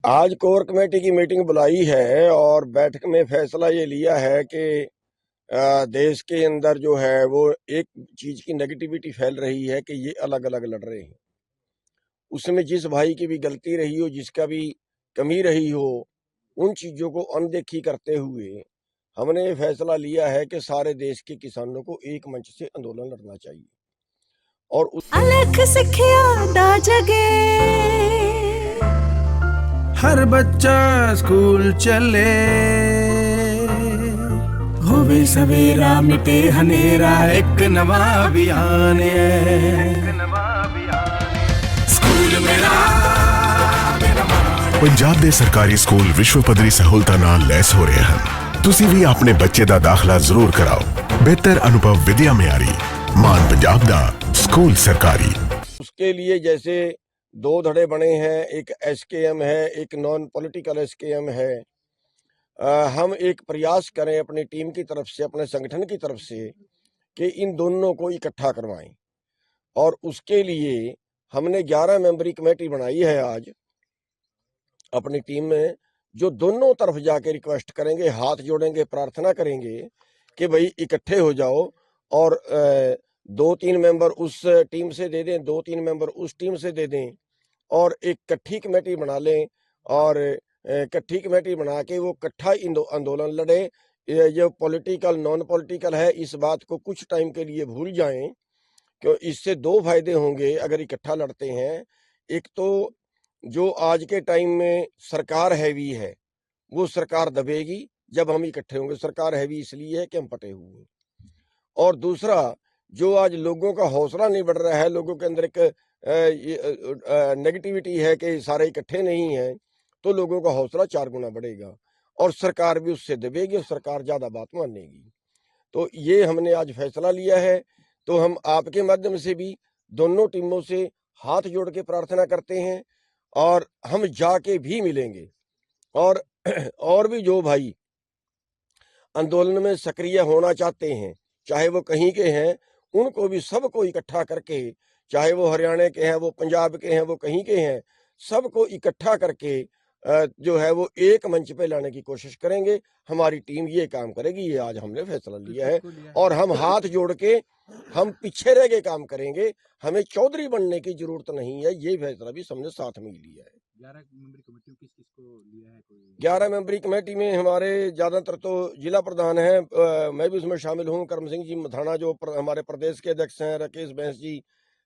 आज core committee की meeting बुलाई है और बैठक में फैसला ये लिया है कि देश के अंदर जो है वो एक चीज की नेगेटिविटी फैल रही है कि ये अलग अलग लड़ रहे हैं। उसमें जिस भाई की भी गलती रही हो, जिसका भी कमी रही हो, उन चीजों को अनदेखी करते हुए हमने ये फैसला लिया है कि सारे देश के किसानों को एक मंच से आंदोलन लड़ना चाहिए। और अलख सिखिया दा जगे, हर बच्चा स्कूल चले, होवे सवेरा मिटे हनेरा, एक नवा अभियान स्कूल मेरा ਪੰਜਾਬ ਦੇ ਸਰਕਾਰੀ ਸਕੂਲ ਵਿਸ਼ਵ ਪੱਧਰੀ ਸਹੂਲਤਾਂ ਨਾਲ ਲੈਸ ਹੋ ਰਹੇ ਹਨ। ਤੁਸੀਂ ਵੀ ਆਪਣੇ ਬੱਚੇ ਦਾ ਦਾਖਲਾ ਜ਼ਰੂਰ ਕਰਾਓ। ਬਿਹਤਰ ਅਨੁਭਵ ਵਿਦਿਆ ਮਿਆਰੀ ਮਾਨ ਪੰਜਾਬ ਦਾ ਸਕੂਲ ਸਰਕਾਰੀ। उसके लिए जैसे दो धड़े बने हैं, एक एसकेएम है, एक नॉन पॉलिटिकल एसकेएम है। हम एक प्रयास करें अपनी टीम की तरफ से, अपने संगठन की तरफ से कि इन दोनों को इकट्ठा करवाएं। और उसके लिए हमने 11 मेंबरी कमेटी बनाई है आज अपनी टीम में, जो दोनों तरफ जाके रिक्वेस्ट करेंगे, हाथ जोड़ेंगे, प्रार्थना करेंगे कि भाई इकट्ठे हो जाओ और 2-3 मेंबर उस टीम से दे दें, 2-3 मेंबर उस टीम से दे दें और एक इकट्ठी कमेटी बना लें। और इकट्ठी कमेटी बना के वो इकट्ठा आंदोलन लड़े। ये जो पॉलिटिकल नॉन पॉलिटिकल है, इस बात को कुछ टाइम के लिए भूल जाएं, क्योंकि इससे दो फायदे होंगे अगर इकट्ठा लड़ते हैं। एक तो जो आज के टाइम में सरकार हैवी है, वो सरकार दबेगी जब हम इकट्ठे होंगे। सरकार हैवी इसलिए है कि हम पटे हुए हैं। और दूसरा, जो आज लोगों का हौसला नहीं बढ़ रहा है, लोगों के अंदर एक नेगेटिविटी है कि सारे इकट्ठे नहीं हैं, तो लोगों का हौसला 4 गुना बढ़ेगा और सरकार भी उससे दबेगी और सरकार ज्यादा बात मानेगी। तो ये हमने आज फैसला लिया है। तो हम आपके माध्यम से भी दोनों टीमों से हाथ जोड़ के प्रार्थना करते हैं और हम जाके भी मिलेंगे। और भी जो भाई आंदोलन में सक्रिय होना चाहते हैं, चाहे वो कहीं के हैं, उनको भी सबको इकट्ठा करके, चाहे वो हरियाणा के हैं, वो पंजाब के हैं, वो कहीं के हैं, सबको इकट्ठा करके जो है वो एक मंच पे लाने की कोशिश करेंगे। हमारी टीम ये काम करेगी, ये आज हमने फैसला लिया है। और हम हाथ जोड़ के हम पीछे रह के काम करेंगे। हमें चौधरी बनने की जरूरत नहीं है, ये फैसला भी हमने साथ में ही लिया है। 11 मेंबरी कमेटी किस किस को लिया है? 11 मेंबरी कमेटी में हमारे ज्यादातर तो जिला प्रधान हैं, मैं भी उसमें शामिल हूँ। करम सिंह जी मधाना जो हमारे प्रदेश के अध्यक्ष हैं, राकेश बैंस जी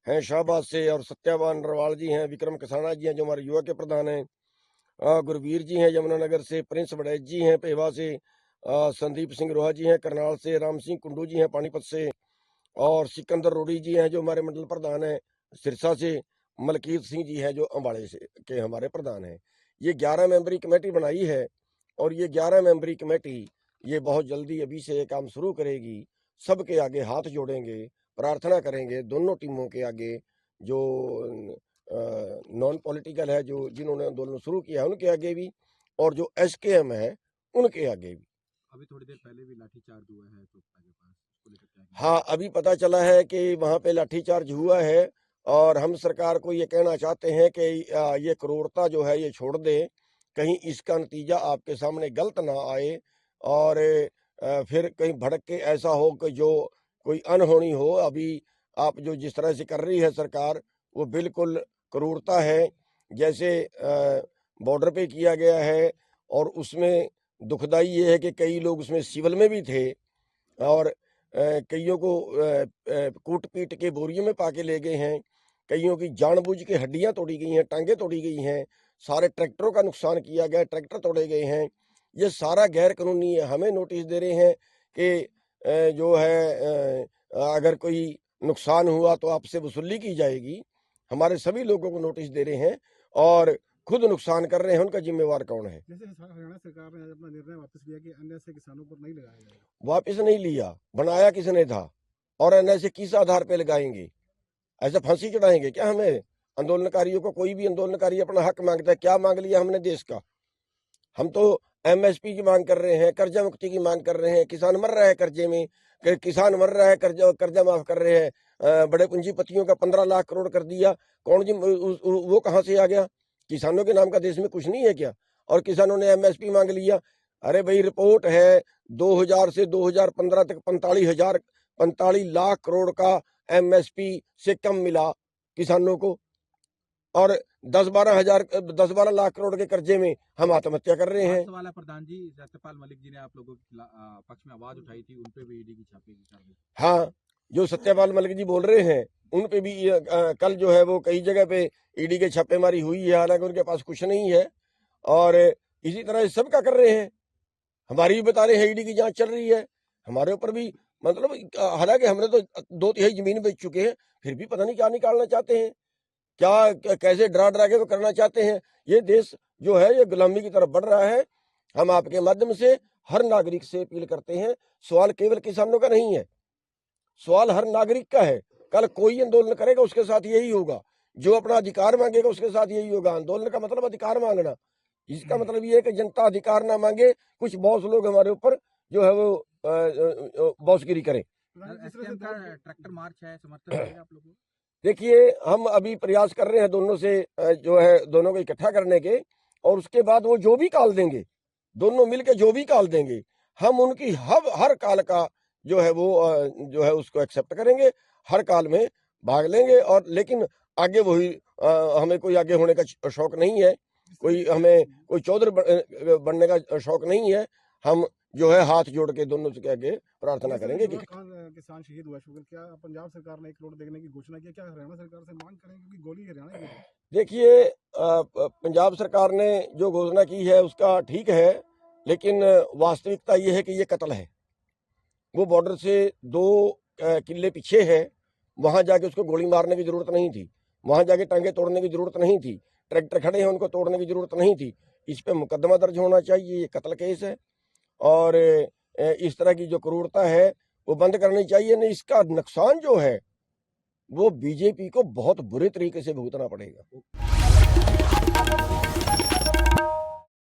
हैं शाहबाद से, और सत्यावान नरवाल जी हैं, विक्रम कसाना जी हैं जो हमारे युवा के प्रधान हैं, गुरवीर जी हैं यमुनानगर से, प्रिंस बड़ैच जी हैं पेवा से, संदीप सिंह रोहा जी हैं करनाल से, राम सिंह कुंडू जी हैं पानीपत से, और सिकंदर रोडी जी हैं जो हमारे मंडल प्रधान हैं सिरसा से, मलकीत सिंह जी हैं जो अम्बाड़े से के हमारे प्रधान हैं। ये 11 मेंबरी कमेटी बनाई है और ये 11 मेंबरी कमेटी ये बहुत जल्दी अभी से ये काम शुरू करेगी। सबके आगे हाथ जोड़ेंगे, प्रार्थना करेंगे, दोनों टीमों के आगे, जो नॉन पॉलिटिकल है, जो जिन्होंने आंदोलन शुरू किया है उनके आगे भी, और जो एसकेएम है उनके आगे भी। अभी थोड़ी देर पहले भी लाठीचार्ज हुआ है चोपता के पास, उसको लेकर क्या है? हाँ, अभी पता चला है कि वहां पे लाठीचार्ज हुआ है और हम सरकार को ये कहना चाहते हैं कि ये क्रूरता जो है ये छोड़ दे, कहीं इसका नतीजा आपके सामने गलत ना आए और फिर कहीं भड़क के ऐसा हो कि जो कोई अनहोनी हो। अभी आप जो जिस तरह से कर रही है सरकार, वो बिल्कुल क्रूरता है। जैसे बॉर्डर पे किया गया है, और उसमें दुखदाई ये है कि कई लोग उसमें सिविल में भी थे और कईयों को कूट पीट के बोरियों में पाके ले गए हैं, कईयों की जानबूझ के हड्डियां तोड़ी गई हैं, टांगे तोड़ी गई हैं, सारे ट्रैक्टरों का नुकसान किया गया, ट्रैक्टर तोड़े गए हैं। ये सारा गैर कानूनी है। हमें नोटिस दे रहे हैं कि जो है अगर कोई नुकसान हुआ तो आपसे वसूली की जाएगी। हमारे सभी लोगों को नोटिस दे रहे हैं और खुद नुकसान कर रहे हैं, उनका जिम्मेवार कौन है? जैसे हरियाणा सरकार ने अपना निर्णय वापस लिया कि अन्य से किसानों पर नहीं लगाया जाएगा। वापस नहीं लिया, बनाया किसने था और एनएसए किस आधार पे लगाएंगे? ऐसा फांसी चढ़ाएंगे क्या हमें आंदोलनकारियों को? कोई भी आंदोलनकारी अपना हक मांगता है, क्या मांग लिया हमने देश का? हम तो एमएसपी की मांग कर रहे हैं, कर्जा मुक्ति की मांग कर रहे हैं। किसान मर रहा है कर्जे में, किसान मर रहा है, कर्जा माफ कर रहे हैं। बड़े पूंजीपतियों का 15 लाख करोड़ कर दिया, कौन जी वो कहाँ से आ गया? किसानों के नाम का देश में कुछ नहीं है क्या? और किसानों ने एमएसपी मांग लिया। अरे भाई, रिपोर्ट है 2000 से 2015 तक 45 लाख करोड़ का एमएसपी से कम मिला किसानों को, और 10-12 लाख करोड़ के कर्जे में हम आत्महत्या कर रहे हैं। सवाल है प्रधान जी, सत्यपाल मलिक जी ने आप लोगों के पक्ष में आवाज उठाई थी, उन पे भी ईडी की छापे की कार्रवाई। हाँ, जो सत्यपाल मलिक जी बोल रहे हैं उन पे भी कल जो है वो कई जगह पे ईडी के छापेमारी हुई है, हालांकि उनके पास कुछ नहीं है। और इसी तरह सब क्या कर रहे हैं, हमारी भी बता रहे हैं ईडी की जांच चल रही है, हमारे ऊपर भी, मतलब हालांकि हमने तो 2/3 जमीन बेच चुके हैं, फिर भी पता नहीं क्या निकालना चाहते हैं, क्या कैसे डरा के वो करना चाहते हैं। ये देश जो है ये गुलामी की तरफ बढ़ रहा है। हम आपके माध्यम से हर नागरिक से अपील करते हैं, सवाल केवल किसानों का नहीं है, सवाल हर नागरिक का है। कल कोई आंदोलन करेगा उसके साथ यही होगा, जो अपना अधिकार मांगेगा उसके साथ यही होगा। आंदोलन का मतलब अधिकार मांगना, इसका मतलब ये है कि जनता अधिकार ना मांगे, कुछ बॉस लोग हमारे ऊपर जो है वो बॉसगिरी करें। एसकेएम का ट्रैक्टर मार्च है, समर्थन करेगा आप लोगों को? देखिए, हम अभी प्रयास कर रहे हैं दोनों से जो है दोनों को इकट्ठा करने के, और उसके बाद वो जो भी कॉल देंगे, दोनों मिलके जो भी कॉल देंगे, हम उनकी हर कॉल का जो है वो जो है उसको एक्सेप्ट करेंगे, हर कॉल में भाग लेंगे। और लेकिन आगे वही हमें कोई आगे होने का शौक नहीं है, कोई चौधरी बनने का शौक नहीं है। हम जो है हाथ जोड़ के दोनों से आगे प्रार्थना करेंगे कि किसान शहीद हुआ शुगर, क्या पंजाब सरकार ने 1 करोड़ देने की घोषणा की, क्या हरियाणा सरकार से मांग करेंगे, क्योंकि गोली हरियाणा की? देखिए, पंजाब सरकार ने जो घोषणा की है उसका ठीक है, लेकिन वास्तविकता ये है कि ये कत्ल है। वो बॉर्डर से 2 किले पीछे है, वहां जाके उसको गोली मारने की जरूरत नहीं थी, वहां जाके टांगे तोड़ने की जरूरत नहीं थी, ट्रैक्टर खड़े हैं उनको तोड़ने की जरूरत नहीं थी। इस पे मुकदमा दर्ज होना चाहिए, ये कत्ल केस है, और इस तरह की जो क्रूरता है वो बंद करनी चाहिए। नहीं, इसका नुकसान जो है वो बीजेपी को बहुत बुरे तरीके से भुगतना पड़ेगा।